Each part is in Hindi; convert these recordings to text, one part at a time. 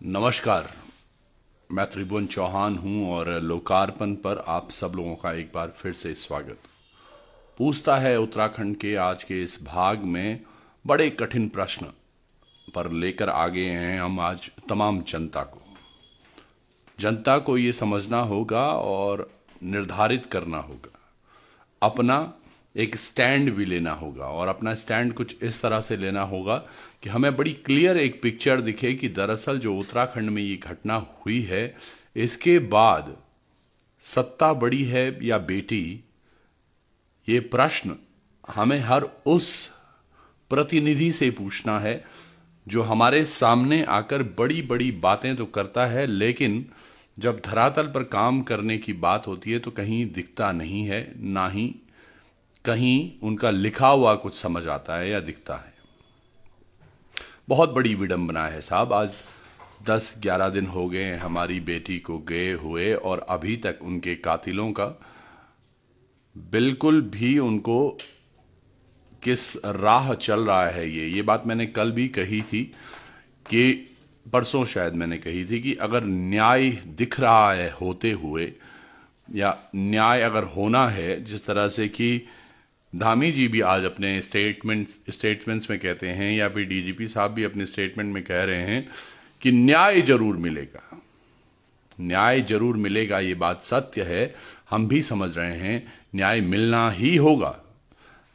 नमस्कार। मैं त्रिभुवन चौहान हूं और लोकार्पण पर आप सब लोगों का एक बार फिर से स्वागत। पूछता है उत्तराखंड के आज के इस भाग में बड़े कठिन प्रश्न पर लेकर आगे हैं हम आज तमाम जनता को ये समझना होगा और निर्धारित करना होगा, अपना एक स्टैंड भी लेना होगा। और अपना स्टैंड कुछ इस तरह से लेना होगा कि हमें बड़ी क्लियर एक पिक्चर दिखे कि दरअसल जो उत्तराखंड में ये घटना हुई है, इसके बाद सत्ता बड़ी है या बेटी, ये प्रश्न हमें हर उस प्रतिनिधि से पूछना है जो हमारे सामने आकर बड़ी बड़ी बातें तो करता है, लेकिन जब धरातल पर काम करने की बात होती है तो कहीं दिखता नहीं है, ना ही कहीं उनका लिखा हुआ कुछ समझ आता है या दिखता है। बहुत बड़ी विडंबना है साहब। आज 10-11 दिन हो गए हमारी बेटी को गए हुए और अभी तक उनके कातिलों का बिल्कुल भी उनको किस राह चल रहा है ये बात मैंने कल भी कही थी कि परसों शायद मैंने कही थी कि अगर न्याय दिख रहा है होते हुए या न्याय अगर होना है, जिस तरह से कि धामी जी भी आज अपने स्टेटमेंट्स में कहते हैं या फिर डीजीपी साहब भी अपने स्टेटमेंट में कह रहे हैं कि न्याय जरूर मिलेगा, न्याय जरूर मिलेगा। ये बात सत्य है, हम भी समझ रहे हैं न्याय मिलना ही होगा,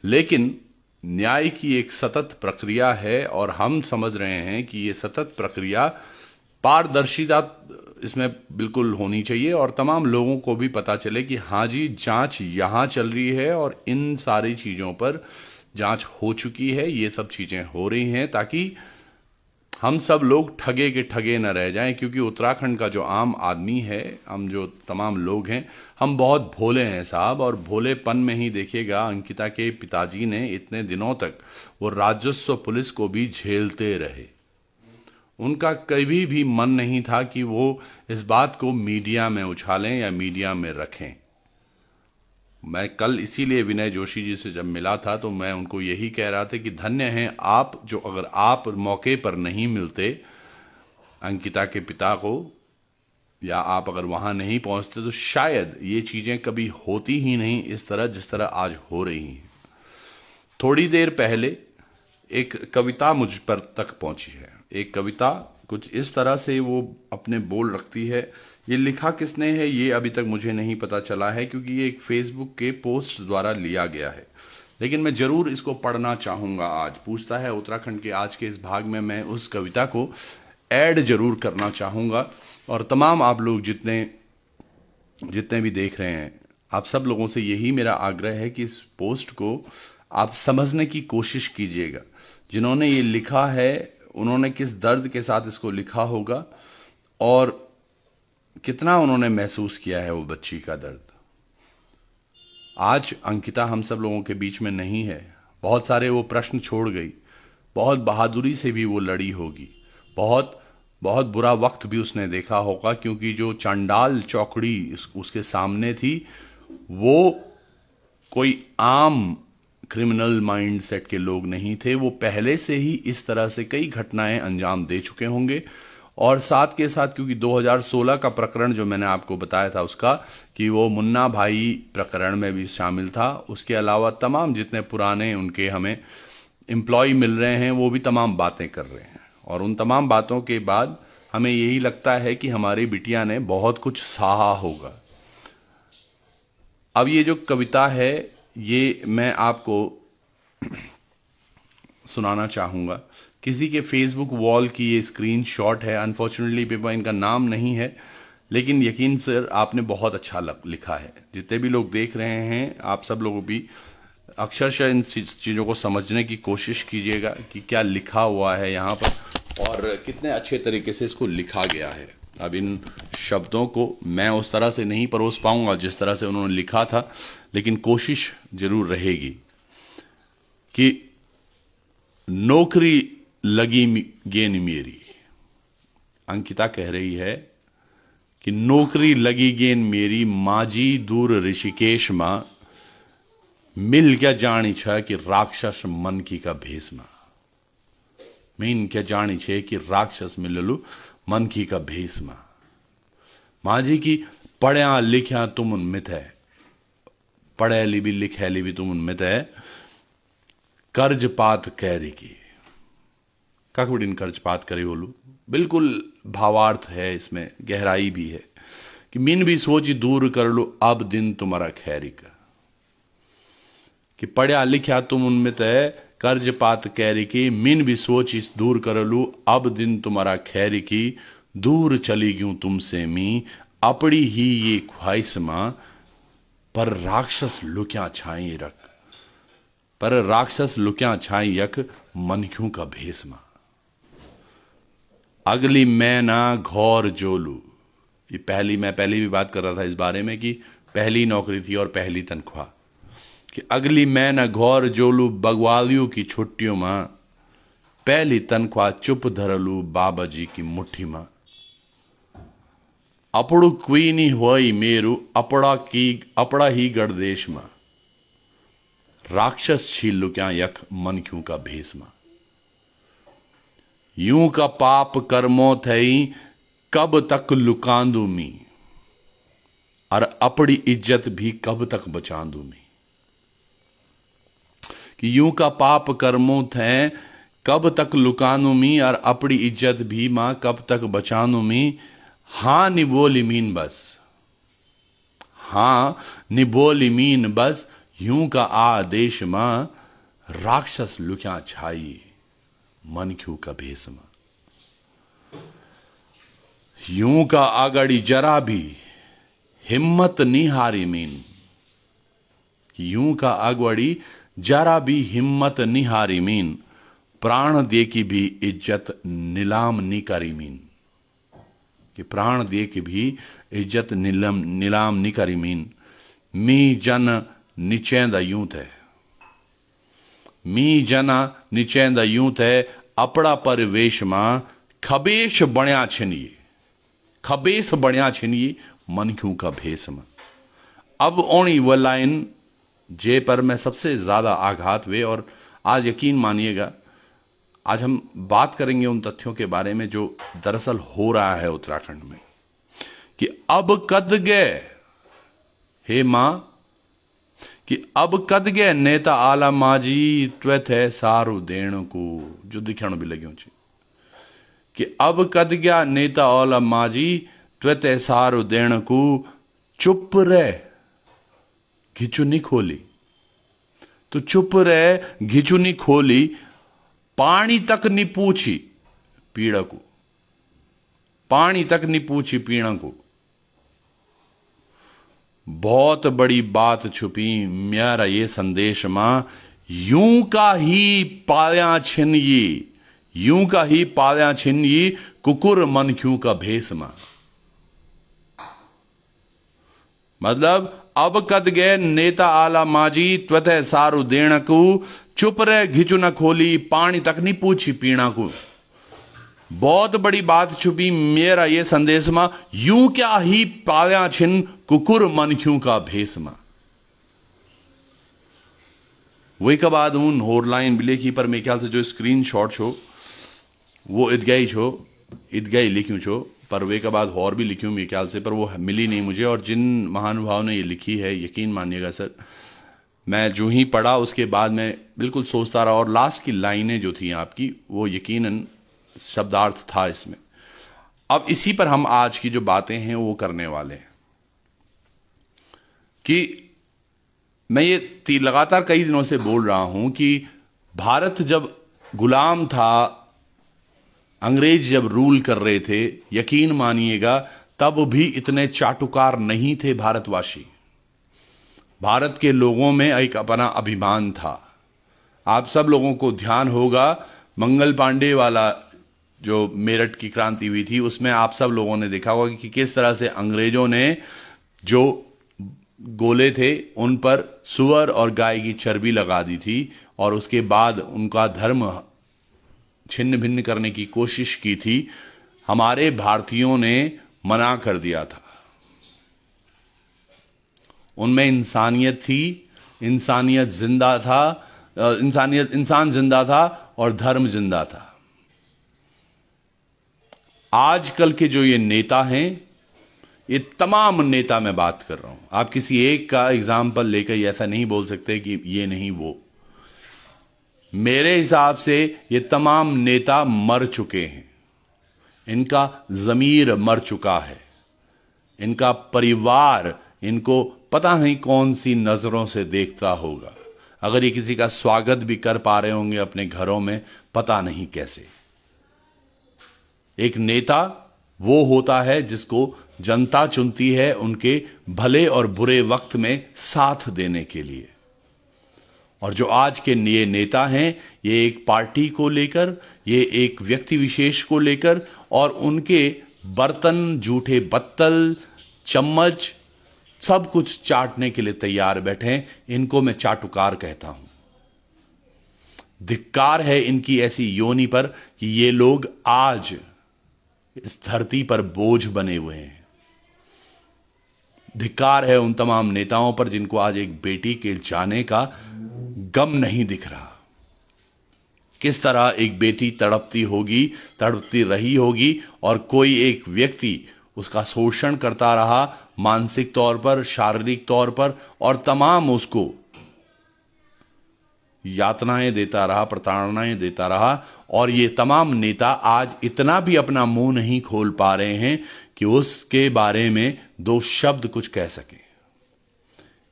लेकिन न्याय की एक सतत प्रक्रिया है और हम समझ रहे हैं कि ये सतत प्रक्रिया पारदर्शिता इसमें बिल्कुल होनी चाहिए और तमाम लोगों को भी पता चले कि हाँ जी, जांच यहाँ चल रही है और इन सारी चीज़ों पर जांच हो चुकी है, ये सब चीज़ें हो रही हैं, ताकि हम सब लोग ठगे के ठगे न रह जाएं। क्योंकि उत्तराखंड का जो आम आदमी है, हम जो तमाम लोग हैं, हम बहुत भोले हैं साहब। और भोलेपन में ही देखिएगा, अंकिता के पिताजी ने इतने दिनों तक वो राजस्व पुलिस को भी झेलते रहे। उनका कभी भी मन नहीं था कि वो इस बात को मीडिया में उछालें या मीडिया में रखें। मैं कल इसीलिए विनय जोशी जी से जब मिला था तो मैं उनको यही कह रहा था कि धन्य हैं आप, जो अगर आप मौके पर नहीं मिलते अंकिता के पिता को या आप अगर वहां नहीं पहुंचते तो शायद ये चीजें कभी होती ही नहीं इस तरह जिस तरह आज हो रही हैं। थोड़ी देर पहले एक कविता मुझ पर तक पहुंची है। एक कविता कुछ इस तरह से वो अपने बोल रखती है। ये लिखा किसने है ये अभी तक मुझे नहीं पता चला है, क्योंकि ये एक फेसबुक के पोस्ट द्वारा लिया गया है, लेकिन मैं जरूर इसको पढ़ना चाहूंगा आज। पूछता है उत्तराखंड के आज के इस भाग में मैं उस कविता को ऐड जरूर करना चाहूंगा। और तमाम आप लोग जितने भी देख रहे हैं, आप सब लोगों से यही मेरा आग्रह है कि इस पोस्ट को आप समझने की कोशिश कीजिएगा। जिन्होंने ये लिखा है उन्होंने किस दर्द के साथ इसको लिखा होगा और कितना उन्होंने महसूस किया है वो बच्ची का दर्द। आज अंकिता हम सब लोगों के बीच में नहीं है। बहुत सारे वो प्रश्न छोड़ गई, बहुत बहादुरी से भी वो लड़ी होगी, बहुत बहुत बुरा वक्त भी उसने देखा होगा, क्योंकि जो चंडाल चौकड़ी उसके सामने थी वो कोई आम क्रिमिनल माइंडसेट के लोग नहीं थे। वो पहले से ही इस तरह से कई घटनाएं अंजाम दे चुके होंगे। और साथ के साथ क्योंकि 2016 का प्रकरण जो मैंने आपको बताया था उसका कि वो मुन्ना भाई प्रकरण में भी शामिल था, उसके अलावा तमाम जितने पुराने उनके हमें एम्प्लॉय मिल रहे हैं वो भी तमाम बातें कर रहे हैं। और उन तमाम बातों के बाद हमें यही लगता है कि हमारी बिटिया ने बहुत कुछ सहा होगा। अब ये जो कविता है ये मैं आपको सुनाना चाहूंगा। किसी के फेसबुक वॉल की ये स्क्रीनशॉट है। अनफॉर्चुनेटली पेपर इनका नाम नहीं है, लेकिन यकीन सर आपने बहुत अच्छा लिखा है। जितने भी लोग देख रहे हैं आप सब लोग भी अक्षरशः इन चीज़ों को समझने की कोशिश कीजिएगा कि क्या लिखा हुआ है यहाँ पर और कितने अच्छे तरीके से इसको लिखा गया है। अब इन शब्दों को मैं उस तरह से नहीं परोस पाऊंगा जिस तरह से उन्होंने लिखा था, लेकिन कोशिश जरूर रहेगी कि नौकरी लगी गेन मेरी। अंकिता कह रही है कि नौकरी लगी गेन मेरी, माजी दूर ऋषिकेश मां, मिल क्या जानी छ कि राक्षस मन की का भेष मां। मीन क्या जानी छे कि राक्षस मिललू मनखी का भेष में। माजी की पढ़या लिख्या तुम मित है, पढ़े भी लिखे भी तुम मित है, कर्ज पात कैरी की। काकबड़ीन कर्ज पात करे बोलू, बिल्कुल भावार्थ है, इसमें गहराई भी है कि मिन भी सोची दूर कर लो अब दिन तुम्हारा खैरी का। कि पढ़या लिख्या तुम उनमित है, कर्ज पात कैरी की, मिन भी सोची दूर कर लू अब दिन तुम्हारा खैरी की। दूर चली गयूं तुमसे मी अपनी ही ये ख्वाहिश मां, पर राक्षस लुक्या छाई रख, पर राक्षस लुक्या छाई यख मनख्यों का भेष मां। अगली मैं ना घौर जोलू, ये मैं पहली भी बात कर रहा था इस बारे में कि पहली नौकरी थी और पहली तनख्वाह, कि अगली मैं ना घौर जोलू बगवालियों की छुट्टियों में, पहली तनख्वाह चुप धरलू बाबा जी की मुट्ठी में। अपड़ू कोई नहीं होई मेरू अपड़ा ही गढ़देश में, राक्षस छीलू क्या यख मनख्यों का भेष में। यूं का पाप कर्मों थई कब तक लुकांदू मी, और अपनी इज्जत भी कब तक बचांदू मी। कि यूं का पाप कर्मों थे कब तक लुकानू मी, और अपनी इज्जत भी मां कब तक बचानू मी। हां निबोली मीन बस, हां निबोली मीन बस, यूं का आदेश मां राक्षस लुक्या छाई मनख्यू का भेष में। यूं का आगड़ी जरा भी हिम्मत निहारी मीन, यूं का आगड़ी जरा भी हिम्मत निहारी मीन, प्राण दे की भी इज्जत नीलाम नी करी मीन। कि प्राण दे की भी इज्जत नीलाम नी करी मीन। मी जन निचेंदा यूं थे, मी जना निचेंदा यूं थे, अपड़ा परिवेश मां खबेश बण्या छिनिए, खबेश बण्या छिनिए मनख्यों का भेष में। अब ओणी वह लाइन जे पर मैं सबसे ज्यादा आघात हुए, और आज यकीन मानिएगा आज हम बात करेंगे उन तथ्यों के बारे में जो दरअसल हो रहा है उत्तराखंड में। कि अब कद गए हे मां, कि अब कद गए नेता आला माजी त्वे थे सारू देण को, जो दिखण भी लग्यों छे। कि अब कद गया नेता आला माजी त्वे थे सारू देण को, चुप रह घिचुनी खोली। तो चुप रह घिचुनी खोली, पानी तक नहीं पूछी पीड़ा को, पानी तक नहीं पूछी पीड़ा को। बहुत बड़ी बात छुपी मेरा ये संदेश मां, यूं का ही पाया छिनिए, यूं का ही पाया छिनिए कुकुर मनख्यों का भेष मां। मतलब अब कद गए नेता आला माजी त्वतः सारू देण को, चुप रह घिचु न खोली, पानी तक नहीं पूछी पीणा को। बहुत बड़ी बात छुपी मेरा ये संदेश मां, यूं क्या ही पाया छिन कुकुर मनख्यों का भेष मां। वही के बाद उन होर लाइन भी लिखी, पर मेरे ख्याल से जो स्क्रीन शॉट छो वो इदगई छो, इदगई लिख्यूं छो, पर वे के बाद और भी लिखी मेरे ख्याल से, पर वो मिली नहीं मुझे। और जिन महानुभाव ने ये लिखी है, यकीन मानिएगा सर, मैं जो ही पढ़ा उसके बाद मैं बिल्कुल सोचता रहा, और लास्ट की लाइनें जो थी आपकी वो यकीनन शब्दार्थ था इसमें। अब इसी पर हम आज की जो बातें हैं वो करने वाले हैं। कि मैं ये लगातार कई दिनों से बोल रहा हूं कि भारत जब गुलाम था, अंग्रेज जब रूल कर रहे थे, यकीन मानिएगा तब भी इतने चाटुकार नहीं थे भारतवासी। भारत के लोगों में एक अपना अभिमान था। आप सब लोगों को ध्यान होगा मंगल पांडे वाला जो मेरठ की क्रांति हुई थी, उसमें आप सब लोगों ने देखा होगा कि किस तरह से अंग्रेजों ने जो गोले थे उन पर सुअर और गाय की चर्बी लगा दी थी, और उसके बाद उनका धर्म छिन्न भिन्न करने की कोशिश की थी। हमारे भारतीयों ने मना कर दिया था। उनमें इंसानियत थी, इंसानियत जिंदा था, इंसान जिंदा था और धर्म जिंदा था। आजकल के जो ये नेता हैं, ये तमाम नेता मैं बात कर रहा हूं, आप किसी एक का एग्जाम्पल लेकर ऐसा नहीं बोल सकते कि ये नहीं वो। मेरे हिसाब से ये तमाम नेता मर चुके हैं, इनका ज़मीर मर चुका है, इनका परिवार इनको पता नहीं कौन सी नजरों से देखता होगा। अगर ये किसी का स्वागत भी कर पा रहे होंगे अपने घरों में, पता नहीं कैसे। एक नेता वो होता है जिसको जनता चुनती है उनके भले और बुरे वक्त में साथ देने के लिए। और जो आज के ये नेता हैं, ये एक पार्टी को लेकर, ये एक व्यक्ति विशेष को लेकर और उनके बर्तन, जूठे बत्तल, चम्मच, सब कुछ चाटने के लिए तैयार बैठे हैं। इनको मैं चाटुकार कहता हूं। धिक्कार है इनकी ऐसी योनि पर कि ये लोग आज इस धरती पर बोझ बने हुए हैं। धिक्कार है उन तमाम नेताओं पर जिनको आज एक बेटी के जाने का गम नहीं दिख रहा। किस तरह एक बेटी तड़पती होगी, तड़पती रही होगी और कोई एक व्यक्ति उसका शोषण करता रहा, मानसिक तौर पर, शारीरिक तौर पर, और तमाम उसको यातनाएं देता रहा, प्रताड़नाएं देता रहा। और ये तमाम नेता आज इतना भी अपना मुंह नहीं खोल पा रहे हैं कि उसके बारे में दो शब्द कुछ कह सके।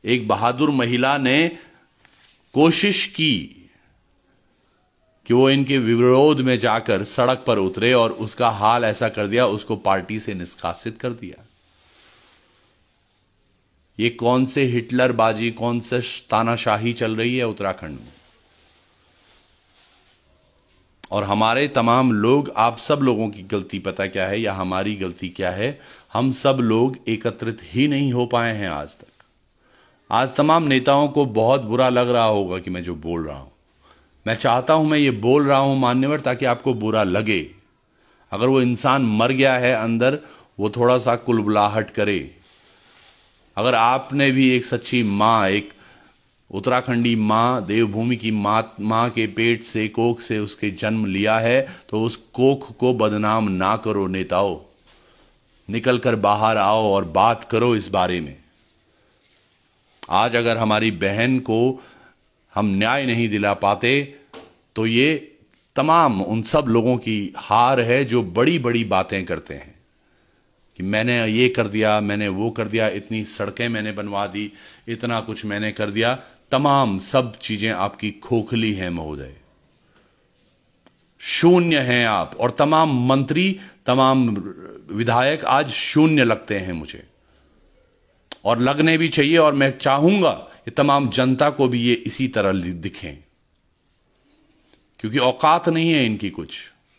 एक बहादुर महिला ने कोशिश की कि वो इनके विरोध में जाकर सड़क पर उतरे और उसका हाल ऐसा कर दिया, उसको पार्टी से निष्कासित कर दिया। ये कौन से हिटलरबाजी, कौन से तानाशाही चल रही है उत्तराखंड में। और हमारे तमाम लोग, आप सब लोगों की गलती पता क्या है या हमारी गलती क्या है, हम सब लोग एकत्रित ही नहीं हो पाए हैं आज तक। आज तमाम नेताओं को बहुत बुरा लग रहा होगा कि मैं जो बोल रहा हूं, मैं चाहता हूं मैं ये बोल रहा हूं मान्यवर, ताकि आपको बुरा लगे। अगर वो इंसान मर गया है अंदर, वो थोड़ा सा कुलबुलाहट करे। अगर आपने भी एक सच्ची मां, एक उत्तराखंडी मां, देवभूमि की मां के पेट से, कोख से उसके जन्म लिया है, तो उस कोख को बदनाम ना करो नेताओं। निकल कर बाहर आओ और बात करो इस बारे में। आज अगर हमारी बहन को हम न्याय नहीं दिला पाते, तो ये तमाम उन सब लोगों की हार है जो बड़ी बड़ी बातें करते हैं कि मैंने ये कर दिया, मैंने वो कर दिया, इतनी सड़कें मैंने बनवा दी, इतना कुछ मैंने कर दिया। तमाम सब चीजें आपकी खोखली हैं महोदय, शून्य हैं आप। और तमाम मंत्री, तमाम विधायक आज शून्य लगते हैं मुझे, और लगने भी चाहिए। और मैं चाहूंगा कि तमाम जनता को भी ये इसी तरह दिखें, क्योंकि औकात नहीं है इनकी कुछ।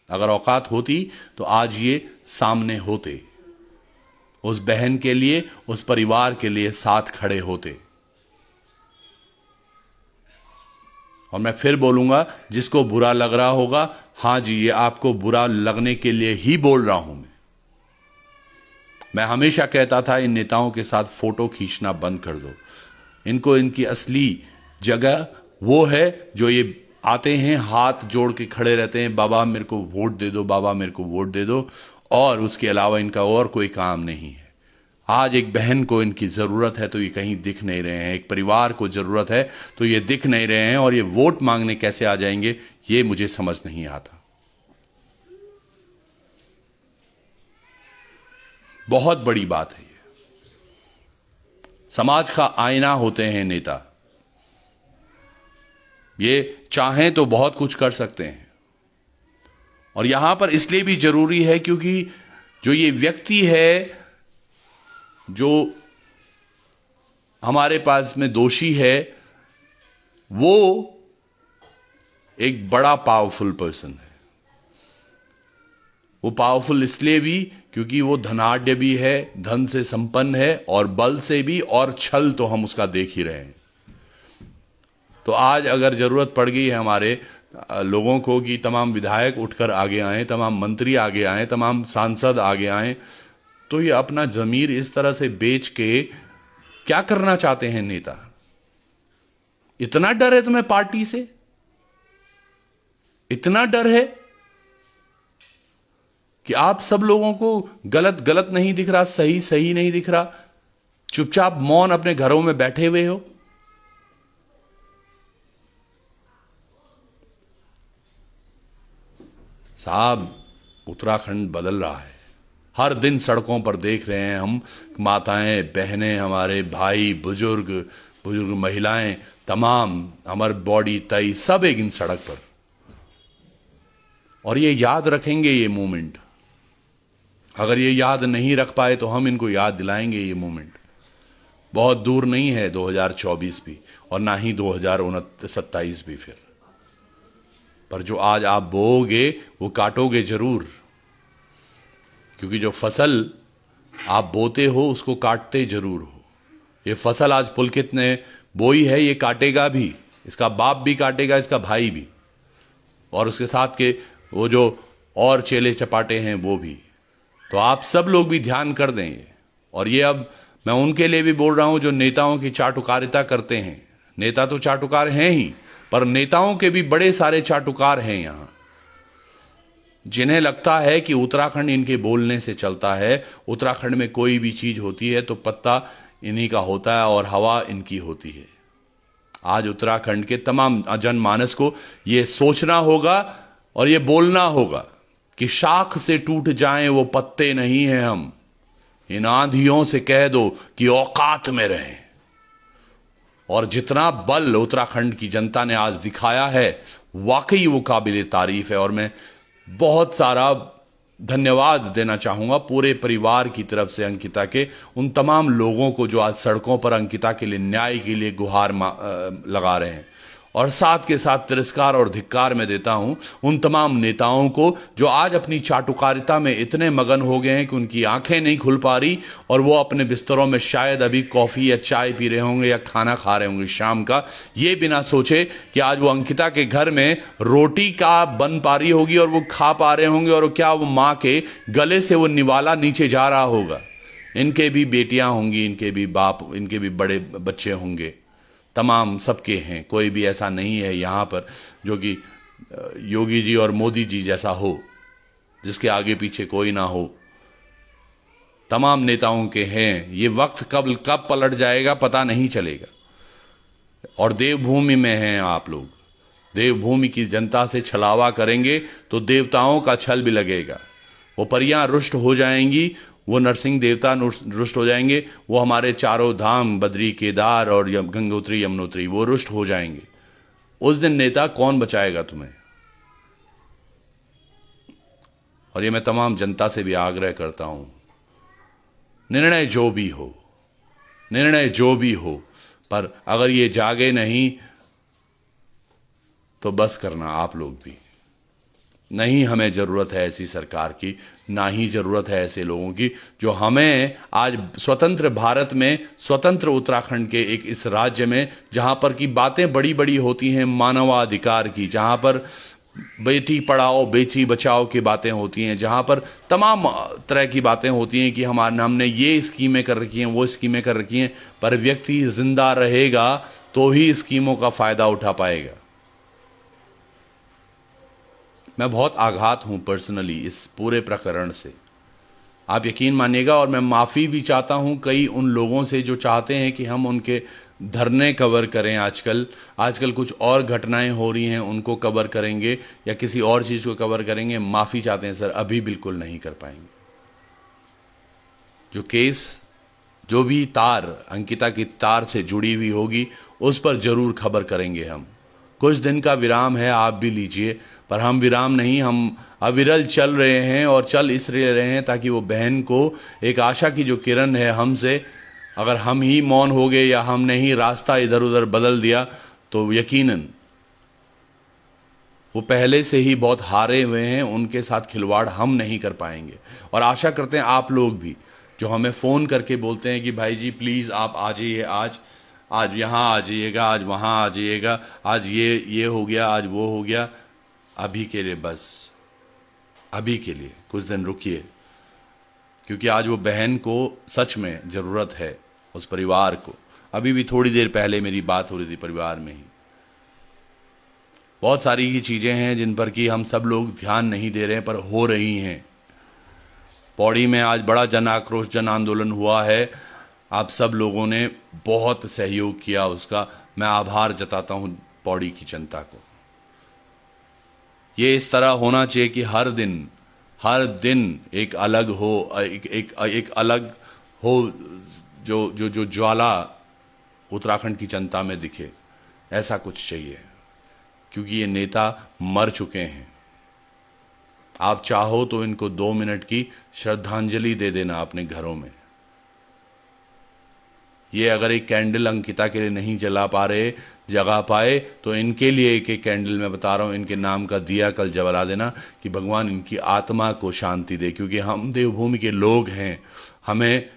अगर औकात होती तो आज ये सामने होते, उस बहन के लिए, उस परिवार के लिए साथ खड़े होते। और मैं फिर बोलूंगा, जिसको बुरा लग रहा होगा, हां जी, ये आपको बुरा लगने के लिए ही बोल रहा हूं मैं हमेशा कहता था इन नेताओं के साथ फोटो खींचना बंद कर दो। इनको इनकी असली जगह वो है जो ये आते हैं, हाथ जोड़ के खड़े रहते हैं, बाबा मेरे को वोट दे दो, बाबा मेरे को वोट दे दो, और उसके अलावा इनका और कोई काम नहीं है। आज एक बहन को इनकी जरूरत है तो ये कहीं दिख नहीं रहे हैं, एक परिवार को जरूरत है तो ये दिख नहीं रहे हैं, और ये वोट मांगने कैसे आ जाएंगे, ये मुझे समझ नहीं आता। बहुत बड़ी बात है ये। समाज का आईना होते हैं नेता। ये चाहें तो बहुत कुछ कर सकते हैं। और यहां पर इसलिए भी जरूरी है क्योंकि जो ये व्यक्ति है जो हमारे पास में दोषी है, वो एक बड़ा पावरफुल पर्सन है। वो पावरफुल इसलिए भी क्योंकि वो धनाढ्य भी है, धन से संपन्न है, और बल से भी, और छल तो हम उसका देख ही रहे हैं। तो आज अगर जरूरत पड़ गई है हमारे लोगों को कि तमाम विधायक उठकर आगे आए, तमाम मंत्री आगे आए, तमाम सांसद आगे आए, तो ये अपना जमीर इस तरह से बेच के क्या करना चाहते हैं नेता? इतना डर है तुम्हें पार्टी से? इतना डर है? कि आप सब लोगों को गलत गलत नहीं दिख रहा, सही सही नहीं दिख रहा, चुपचाप मौन अपने घरों में बैठे हुए हो। साहब, उत्तराखंड बदल रहा है। हर दिन सड़कों पर देख रहे हैं हम, माताएं बहनें, हमारे भाई बुजुर्ग, बुजुर्ग महिलाएं, तमाम हमारे बॉडी तई सब एक इन सड़क पर। और ये याद रखेंगे ये मोमेंट। अगर ये याद नहीं रख पाए तो हम इनको याद दिलाएंगे ये मोमेंट। बहुत दूर नहीं है 2024 भी, और ना ही 2027 भी फिर। पर जो आज आप बोओगे वो काटोगे जरूर, क्योंकि जो फसल आप बोते हो उसको काटते जरूर हो। ये फसल आज पुलकित ने बोई है, ये काटेगा भी, इसका बाप भी काटेगा, इसका भाई भी, और उसके साथ के वो जो और चेले चपाटे हैं वो भी। तो आप सब लोग भी ध्यान कर दें ये। और ये अब मैं उनके लिए भी बोल रहा हूं जो नेताओं की चाटुकारिता करते हैं। नेता तो चाटुकार हैं ही, पर नेताओं के भी बड़े सारे चाटुकार हैं यहां, जिन्हें लगता है कि उत्तराखंड इनके बोलने से चलता है। उत्तराखंड में कोई भी चीज होती है तो पत्ता इन्हीं का होता है और हवा इनकी होती है। आज उत्तराखंड के तमाम जनमानस को यह सोचना होगा और यह बोलना होगा कि शाख से टूट जाएं वो पत्ते नहीं हैं हम। इन आंधियों से कह दो कि औकात में रहें। और जितना बल उत्तराखंड की जनता ने आज दिखाया है, वाकई वो काबिले तारीफ है। और मैं बहुत सारा धन्यवाद देना चाहूंगा पूरे परिवार की तरफ से अंकिता के, उन तमाम लोगों को जो आज सड़कों पर अंकिता के लिए, न्याय के लिए गुहार लगा रहे हैं। और साथ के साथ तिरस्कार और धिक्कार में देता हूं उन तमाम नेताओं को जो आज अपनी चाटुकारिता में इतने मगन हो गए हैं कि उनकी आंखें नहीं खुल पा रही, और वो अपने बिस्तरों में शायद अभी कॉफी या चाय पी रहे होंगे या खाना खा रहे होंगे शाम का, ये बिना सोचे कि आज वो अंकिता के घर में रोटी का बन पा रही होगी और वो खा पा रहे होंगे, और क्या वो माँ के गले से वो निवाला नीचे जा रहा होगा। इनके भी बेटियां होंगी, इनके भी बाप, इनके भी बड़े बच्चे होंगे, तमाम सबके हैं। कोई भी ऐसा नहीं है यहाँ पर जो कि योगी जी और मोदी जी जैसा हो, जिसके आगे पीछे कोई ना हो। तमाम नेताओं के हैं। ये वक्त कब पलट जाएगा पता नहीं चलेगा। और देवभूमि में हैं आप लोग, देवभूमि की जनता से छलावा करेंगे तो देवताओं का छल भी लगेगा। वो परियां रुष्ट हो जाएंगी, वो नरसिंह देवता रुष्ट हो जाएंगे, वो हमारे चारों धाम बद्री केदार और गंगोत्री यमुनोत्री वो रुष्ट हो जाएंगे। उस दिन नेता कौन बचाएगा तुम्हें? और ये मैं तमाम जनता से भी आग्रह करता हूं, निर्णय जो भी हो, निर्णय जो भी हो, पर अगर ये जागे नहीं तो बस करना आप लोग भी। नहीं हमें जरूरत है ऐसी सरकार की, ना ही जरूरत है ऐसे लोगों की जो हमें आज स्वतंत्र भारत में, स्वतंत्र उत्तराखंड के एक इस राज्य में, जहां पर की बातें बड़ी बड़ी होती हैं मानवाधिकार की, जहां पर बेटी पढ़ाओ बेटी बचाओ की बातें होती हैं, जहां पर तमाम तरह की बातें होती हैं कि हमने ये स्कीमें कर रखी हैं, वो स्कीमें कर रखी हैं, पर व्यक्ति जिंदा रहेगा तो ही स्कीमों का फायदा उठा पाएगा। मैं बहुत आघात हूं पर्सनली इस पूरे प्रकरण से, आप यकीन मानिएगा। और मैं माफ़ी भी चाहता हूं कई उन लोगों से जो चाहते हैं कि हम उनके धरने कवर करें। आजकल कुछ और घटनाएं हो रही हैं, उनको कवर करेंगे या किसी और चीज़ को कवर करेंगे। माफ़ी चाहते हैं सर, अभी बिल्कुल नहीं कर पाएंगे। जो केस, जो भी तार अंकिता की तार से जुड़ी हुई होगी, उस पर जरूर खबर करेंगे हम। कुछ दिन का विराम है, आप भी लीजिए, पर हम विराम नहीं, हम अविरल चल रहे हैं। और चल इसलिए रहे हैं ताकि वो बहन को एक आशा की जो किरण है हमसे, अगर हम ही मौन हो गए या हमने ही रास्ता इधर उधर बदल दिया तो यकीनन वो पहले से ही बहुत हारे हुए हैं, उनके साथ खिलवाड़ हम नहीं कर पाएंगे। और आशा करते हैं आप लोग भी जो हमें फ़ोन करके बोलते हैं कि भाई जी प्लीज़ आप आ जाइए, आज यहाँ आ जाइएगा, आज वहाँ आ जाइएगा, आज ये हो गया, आज वो हो गया। अभी के लिए बस, अभी के लिए कुछ दिन रुकिए, क्योंकि आज वो बहन को सच में ज़रूरत है, उस परिवार को। अभी भी थोड़ी देर पहले मेरी बात हो रही थी परिवार में ही। बहुत सारी ही चीज़ें हैं जिन पर कि हम सब लोग ध्यान नहीं दे रहे हैं, पर हो रही हैं। पौड़ी में आज बड़ा जन आक्रोश, जन आंदोलन हुआ है। आप सब लोगों ने बहुत सहयोग किया, उसका मैं आभार जताता हूं पौड़ी की जनता को। ये इस तरह होना चाहिए कि हर दिन एक अलग हो, एक अलग हो, जो जो जो ज्वाला उत्तराखंड की जनता में दिखे, ऐसा कुछ चाहिए। क्योंकि ये नेता मर चुके हैं। आप चाहो तो इनको 2 मिनट की श्रद्धांजलि दे देना अपने घरों में। ये अगर एक कैंडल अंकिता के लिए नहीं जगा पाए तो इनके लिए एक एक कैंडल, मैं बता रहा हूं, इनके नाम का दिया कल जला देना कि भगवान इनकी आत्मा को शांति दे। क्योंकि हम देवभूमि के लोग हैं, हमें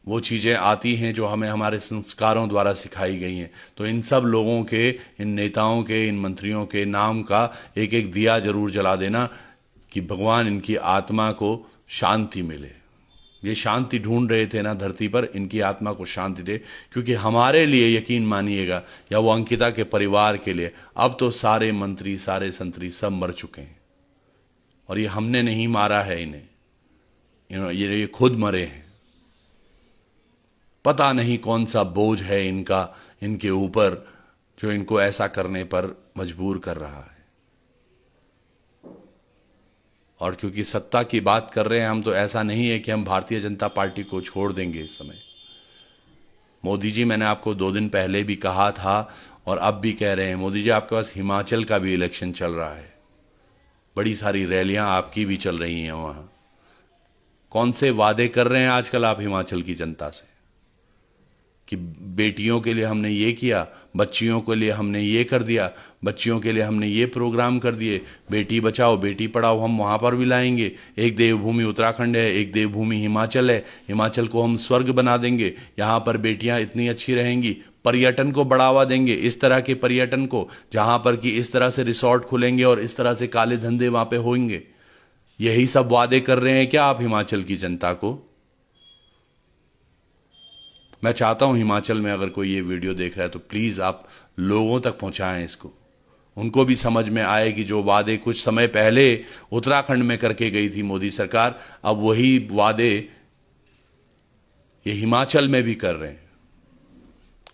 वो चीज़ें आती हैं जो हमें हमारे संस्कारों द्वारा सिखाई गई हैं। तो इन सब लोगों के, इन नेताओं के, इन मंत्रियों के नाम का एक एक दिया जरूर जला देना कि भगवान इनकी आत्मा को शांति मिले। ये शांति ढूंढ रहे थे ना धरती पर, इनकी आत्मा को शांति दे। क्योंकि हमारे लिए, यकीन मानिएगा, या वो अंकिता के परिवार के लिए, अब तो सारे मंत्री, सारे संतरी सब मर चुके हैं। और ये हमने नहीं मारा है इन्हें, ये खुद मरे हैं। पता नहीं कौन सा बोझ है इनके ऊपर जो इनको ऐसा करने पर मजबूर कर रहा है। और क्योंकि सत्ता की बात कर रहे हैं हम, तो ऐसा नहीं है कि हम भारतीय जनता पार्टी को छोड़ देंगे इस समय। मोदी जी, मैंने आपको 2 दिन पहले भी कहा था और अब भी कह रहे हैं, मोदी जी आपके पास हिमाचल का भी इलेक्शन चल रहा है, बड़ी सारी रैलियां आपकी भी चल रही हैं वहां। कौन से वादे कर रहे हैं आजकल आप हिमाचल की जनता से कि बेटियों के लिए हमने ये किया, बच्चियों के लिए हमने ये कर दिया, बच्चियों के लिए हमने ये प्रोग्राम कर दिए, बेटी बचाओ बेटी पढ़ाओ हम वहाँ पर भी लाएंगे। एक देवभूमि उत्तराखंड है, एक देवभूमि हिमाचल है, हिमाचल को हम स्वर्ग बना देंगे, यहाँ पर बेटियाँ इतनी अच्छी रहेंगी। पर्यटन को बढ़ावा देंगे, इस तरह के पर्यटन को जहाँ पर कि इस तरह से रिसोर्ट खुलेंगे और इस तरह से काले धंधे वहाँ पे होंगे। यही सब वादे कर रहे हैं क्या आप हिमाचल की जनता को? मैं चाहता हूं हिमाचल में अगर कोई ये वीडियो देख रहा है तो प्लीज आप लोगों तक पहुंचाएं इसको, उनको भी समझ में आए कि जो वादे कुछ समय पहले उत्तराखंड में करके गई थी मोदी सरकार, अब वही वादे ये हिमाचल में भी कर रहे हैं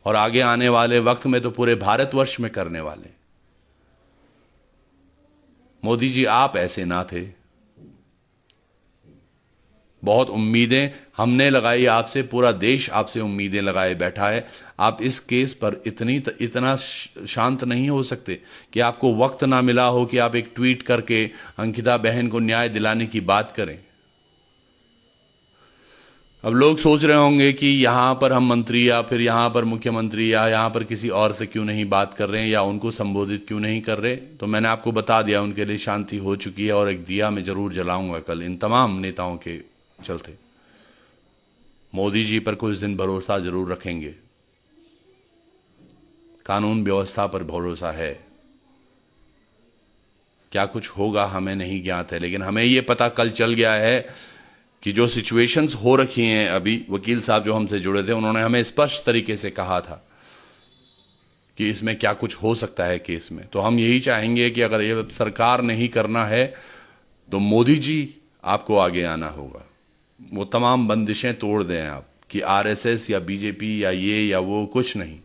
और आगे आने वाले वक्त में तो पूरे भारतवर्ष में करने वाले। मोदी जी आप ऐसे ना थे। बहुत उम्मीदें हमने लगाई आपसे, पूरा देश आपसे उम्मीदें लगाए बैठा है। आप इस केस पर इतना शांत नहीं हो सकते कि आपको वक्त ना मिला हो कि आप एक ट्वीट करके अंकिता बहन को न्याय दिलाने की बात करें। अब लोग सोच रहे होंगे कि यहां पर हम मंत्री या फिर यहां पर मुख्यमंत्री या यहां पर किसी और से क्यों नहीं बात कर रहे हैं या उनको संबोधित क्यों नहीं कर रहे। तो मैंने आपको बता दिया, उनके लिए शांति हो चुकी है और एक दिया मैं जरूर जलाऊंगा कल इन तमाम नेताओं के चलते। मोदी जी पर कुछ दिन भरोसा जरूर रखेंगे, कानून व्यवस्था पर भरोसा है। क्या कुछ होगा हमें नहीं ज्ञात है, लेकिन हमें यह पता कल चल गया है कि जो सिचुएशंस हो रखी हैं, अभी वकील साहब जो हमसे जुड़े थे उन्होंने हमें स्पष्ट तरीके से कहा था कि इसमें क्या कुछ हो सकता है केस में। तो हम यही चाहेंगे कि अगर ये सरकार नहीं करना है तो मोदी जी आपको आगे आना होगा, वो तमाम बंदिशें तोड़ दें आप, कि आरएसएस या बीजेपी या ये या वो कुछ नहीं,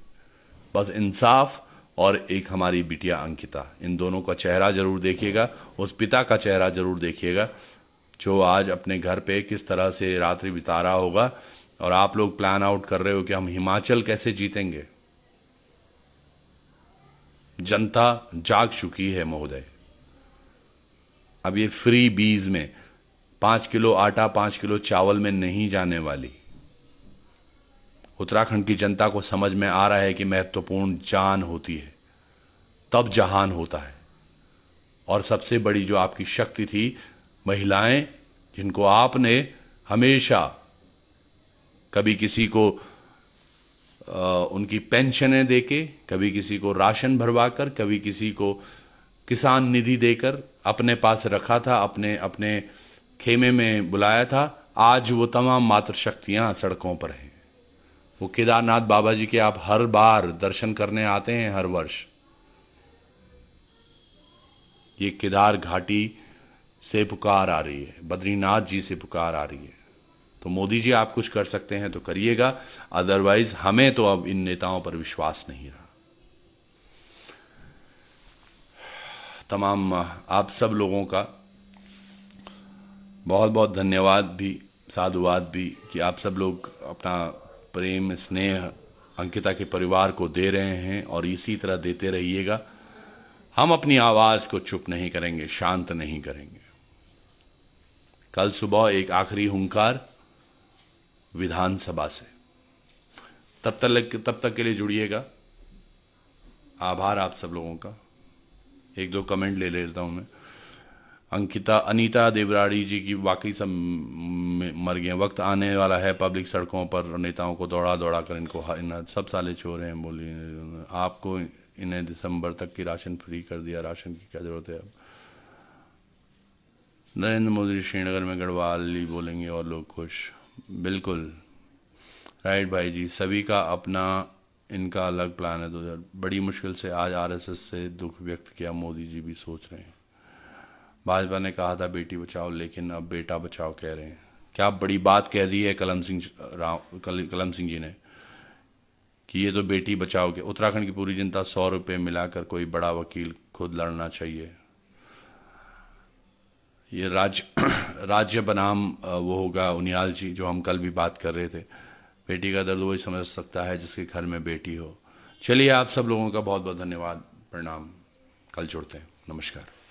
बस इंसाफ और एक हमारी बिटिया अंकिता, इन दोनों का चेहरा जरूर देखिएगा, उस पिता का चेहरा जरूर देखिएगा जो आज अपने घर पे किस तरह से रात्रि बिता रहा होगा। और आप लोग प्लान आउट कर रहे हो कि हम हिमाचल कैसे जीतेंगे। जनता जाग चुकी है महोदय। अब ये फ्री बीज में 5 किलो आटा 5 किलो चावल में नहीं जाने वाली। उत्तराखंड की जनता को समझ में आ रहा है कि महत्वपूर्ण जान होती है तब जहान होता है। और सबसे बड़ी जो आपकी शक्ति थी, महिलाएं, जिनको आपने हमेशा कभी किसी को उनकी पेंशनें देके, कभी किसी को राशन भरवाकर, कभी किसी को किसान निधि देकर अपने पास रखा था, अपने अपने खेमे में बुलाया था, आज वो तमाम मातृशक्तियां सड़कों पर हैं। वो केदारनाथ बाबा जी के आप हर बार दर्शन करने आते हैं हर वर्ष। ये केदार घाटी से पुकार आ रही है, बद्रीनाथ जी से पुकार आ रही है। तो मोदी जी आप कुछ कर सकते हैं तो करिएगा, अदरवाइज हमें तो अब इन नेताओं पर विश्वास नहीं रहा। तमाम आप सब लोगों का बहुत बहुत धन्यवाद भी, साधुवाद भी, कि आप सब लोग अपना प्रेम स्नेह अंकिता के परिवार को दे रहे हैं और इसी तरह देते रहिएगा। हम अपनी आवाज़ को चुप नहीं करेंगे, शांत नहीं करेंगे। कल सुबह एक आखिरी हुंकार विधानसभा से। तब तक के लिए जुड़िएगा। आभार आप सब लोगों का। एक दो कमेंट ले लेता हूँ मैं। अनीता देवराड़ी जी की वाकई सब मर गए। वक्त आने वाला है पब्लिक सड़कों पर नेताओं को दौड़ा दौड़ा कर इनको सब साले छोरे हैं। बोली आपको इन्हें दिसंबर तक की राशन फ्री कर दिया, राशन की क्या जरूरत है अब। नरेंद्र मोदी श्रीनगर में गढ़वाली बोलेंगे और लोग खुश। बिल्कुल राइट भाई जी, सभी का अपना इनका अलग प्लान है। 2000 बड़ी मुश्किल से आज आरएसएस से दुख व्यक्त किया, मोदी जी भी सोच रहे हैं। भाजपा ने कहा था बेटी बचाओ, लेकिन अब बेटा बचाओ कह रहे हैं। क्या बड़ी बात कह दी है कलम सिंह जी ने कि ये तो बेटी बचाओ के। उत्तराखंड की पूरी जनता 100 रुपये मिलाकर कोई बड़ा वकील खुद लड़ना चाहिए। ये राज्य बनाम वो होगा उनियाल जी, जो हम कल भी बात कर रहे थे। बेटी का दर्द वही समझ सकता है जिसके घर में बेटी हो। चलिए आप सब लोगों का बहुत बहुत धन्यवाद, प्रणाम। कल जुड़ते हैं। नमस्कार।